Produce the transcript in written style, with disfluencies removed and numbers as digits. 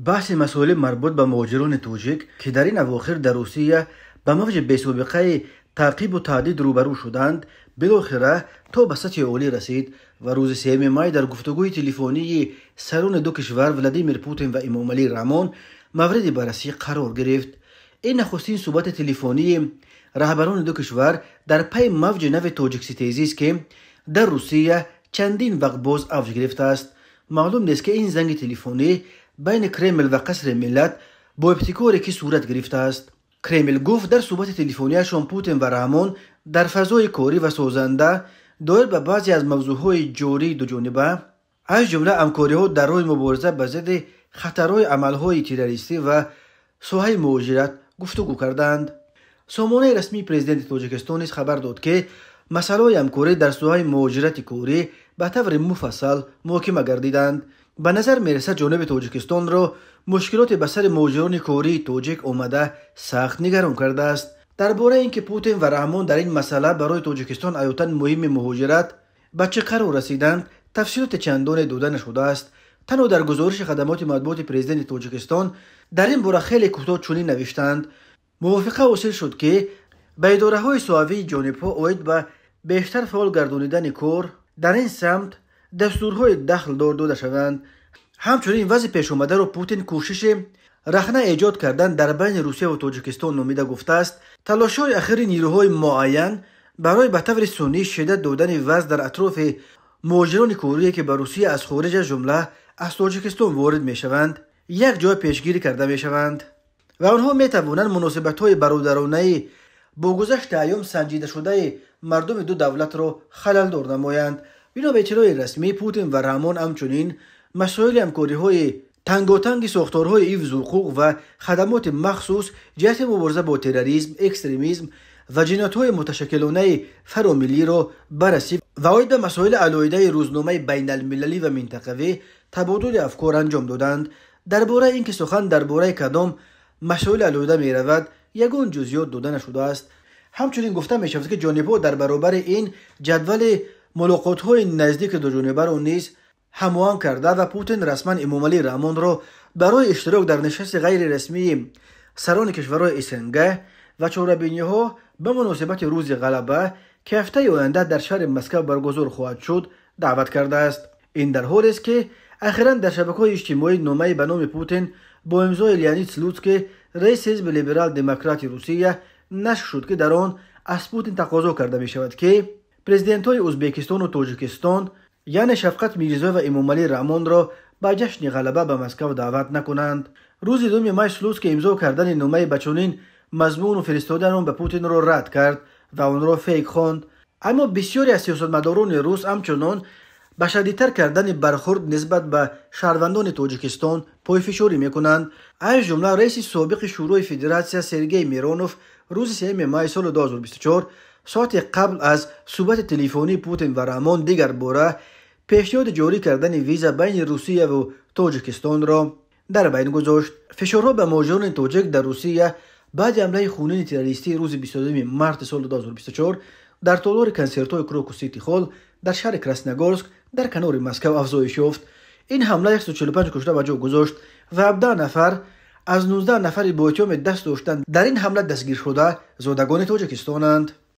بحث مسائل مربوط به مهاجران توجیک که در این اواخر در روسیه به موج بی‌سابقه تعقیب و تهدید روبرو شدند بالاخره تا به سطح عالی رسید و روز 3 مای در گفتگوی تلفنی سران دو کشور ولادیمیر پوتین و امامعلی رحمان مورد بررسی قرار گرفت. این نخستین صحبت تلفنی رهبران دو کشور در پی موج نو توجیک‌ستیزی است که در روسیه چندین وقت باز اوج گرفته است. معلوم نیست که این زنگ تلفنی بین کرمل و قصر ملت با ابتکاری که صورت گرفته است. کرمل گفت در صحبت تلفنیشان پوتین و رحمان در فضای کاری و سازنده دایر به بعضی از موضوعهای جوری دو جانبه از جمله همکاری‌ها در راه مبارزه با ضد خطرهای عملهای تروریستی و ساحه مهاجرت گفتگو کردند. سامانه رسمی پرزیدنت تاجیکستان نیز خبر داد که مسائل همکاری در ساحه مهاجرت کاری به طور مفصل محاکمه گردیدند. به نظر میرسد جانب تاجیکستان را مشکلات به سر مهاجران کاری تاجیک آمده سخت نگران کرده است. درباره اینکه پوتین و رحمان در این مسئله برای تاجیکستان ایوتن مهم مهاجرت به چه قرار رسیدند تفصیلات چندان داده نشده است. تنها در گزارش خدمات مطبوعات پرزیدنت تاجیکستان در این باره خیلی کوتاه چنین نوشتند: موافقه حاصل شد که به اداره‌های صحافی جانب‌ها اوید به بیشتر فعال گردانیدن کار در این سمت دستورهای دخل داده شوند. همچنین وضع پیش آمده را پوتین کوشش رخنه ایجاد کردن در بین روسیه و تاجیکستان نامیده گفته است. تلاش‌های اخیر نیروهای معین برای به طور سنی شدت دادن وضع در اطراف مهاجران کاری که به روسیه از خارج از جمله از تاجیکستان وارد می‌شوند یک جای پیشگیری کرده می‌شوند و آنها می‌توانند مناسبت‌های برادرانه با گذشت ایام سنجیده شده مردم دو دولت را خلل‌دار نمایند. بنا به اطلاع رسمی پوتین و رحمان همچنین مسائل همکاری‌های تنگاتنگ ساختارهای حفظ حقوق و خدمات مخصوص جهت مبارزه با تروریسم، اکستریمیسم و جنایت‌های متشکلانه فراملی را بررسی و اوید به مسائل علیحده روزنامه بین المللی و منطقوی تبادل افکار انجام دادند. درباره اینکه سخن درباره کدام مسائل علیحده می رود یگان جزئیات داده نشده است. همچنین گفته می شود که جانب‌ها در برابر این جدول ملاقات‌های نزدیک دو جانبه را نیز هماهنگ کرده و پوتین رسما امامعلی رحمان را برای اشتراک در نشست غیر رسمی سران کشورهای اسنگ و چهاربینی‌ها به مناسبت روز غلبه که هفته آینده در شهر مسکو برگزار خواهد شد دعوت کرده است. این در حالی است که اخیراً در شبکه‌های اجتماعی نامه‌ای به نام پوتین با امضای لیانید سلوتسکی رئیس حزب لیبرال دموکرات روسیه نشر شد که در آن از پوتین تقاضا کرده می شود که پرزیدنت‌های ازبکستان و تاجیکستان یعنی شفقت میرزا و امامعلی رحمان را به جشن غلبه به مسکو دعوت نکنند. روز 2 مای سلوتسکی امضا کردن نامه به چنین مضمون و فرستادن آن به پوتین را رد کرد و آن را فیک خواند. اما بسیاری از سیاستمداران روس همچنان به شدیدتر کردن برخورد نسبت به شهروندان تاجیکستان پایفشاری میکنند. از جمله رئیس سابق شورای فدراسیون سرگئی میرونوف روز 3 مای سال 2024 ساعت قبل از صحبت تلفنی پوتین و رحمان دیگر باره پیشنهاد جاری کردن ویزا بین روسیه و تاجیکستان را در بین گذاشت. فشارها به مهاجران تاجیک در روسیه بعد حمله خونین تروریستی روز 22 مارس سال 2024 در تالار کنسرت‌های کروکوس سیتی هال در شهر کراسنogorsk در کنار مسکو افزایش یافت. این حمله 145 کشته به جا گذاشت و 17 نفر از 19 نفری با اتهام دست داشتن در این حمله دستگیر شده زادگان تاجیکستانند.